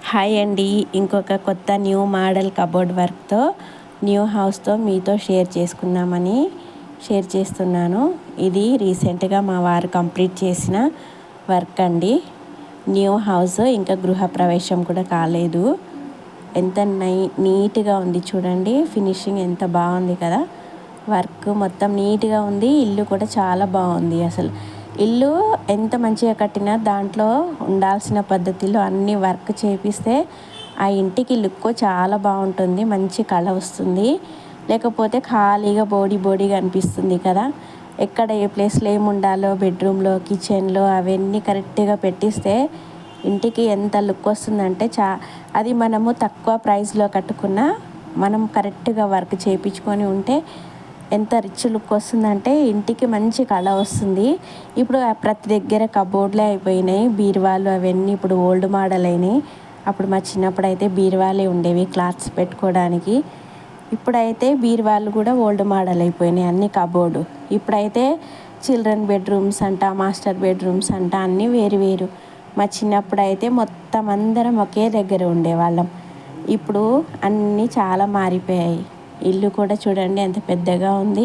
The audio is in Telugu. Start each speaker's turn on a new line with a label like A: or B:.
A: హాయ్ అండి. ఇంకొక కొత్త న్యూ మోడల్ కబోర్డ్ వర్క్తో న్యూ హౌస్తో మీతో షేర్ చేస్తున్నాను. ఇది రీసెంట్గా మా వారు కంప్లీట్ చేసిన వర్క్ అండి. న్యూ హౌస్, ఇంకా గృహప్రవేశం కూడా కాలేదు. ఎంత నీట్గా ఉంది చూడండి. ఫినిషింగ్ ఎంత బాగుంది కదా. వర్క్ మొత్తం నీట్గా ఉంది. ఇల్లు కూడా చాలా బాగుంది. అసలు ఇల్లు ఎంత మంచిగా కట్టినా దాంట్లో ఉండాల్సిన పద్ధతిలో అన్ని వర్క్ చేపిస్తే ఆ ఇంటికి లుక్ చాలా బాగుంటుంది. మంచి కళ వస్తుంది. లేకపోతే ఖాళీగా బోడీగా అనిపిస్తుంది కదా. ఎక్కడ ఏ ప్లేస్లో ఏమి ఉండాలో, బెడ్రూమ్లో, కిచెన్లో అవన్నీ కరెక్ట్గా పెట్టిస్తే ఇంటికి ఎంత లుక్ వస్తుందంటే అది మనము తక్కువ ప్రైస్లో కట్టుకున్నా మనం కరెక్ట్గా వర్క్ చేయించుకొని ఉంటే ఎంత రిచ్ లుక్ వస్తుందంటే ఇంటికి మంచి కళ వస్తుంది. ఇప్పుడు ప్రతి దగ్గర కబోర్డ్లే అయిపోయినాయి. బీరువాలు అవన్నీ ఇప్పుడు ఓల్డ్ మోడల్ అయినాయి. అప్పుడు మా చిన్నప్పుడు అయితే బీరువాలే ఉండేవి క్లాత్స్ పెట్టుకోవడానికి. ఇప్పుడైతే బీరువాలు కూడా ఓల్డ్ మోడల్ అయిపోయినాయి, అన్ని కబోర్డు. ఇప్పుడైతే చిల్డ్రన్ బెడ్రూమ్స్ అంట, మాస్టర్ బెడ్రూమ్స్ అంట, అన్నీ వేరు. మా చిన్నప్పుడు అయితే మొత్తం అందరం ఒకే దగ్గర ఉండేవాళ్ళం. ఇప్పుడు అన్నీ చాలా మారిపోయాయి. ఇల్లు కూడా చూడండి ఎంత పెద్దగా ఉంది.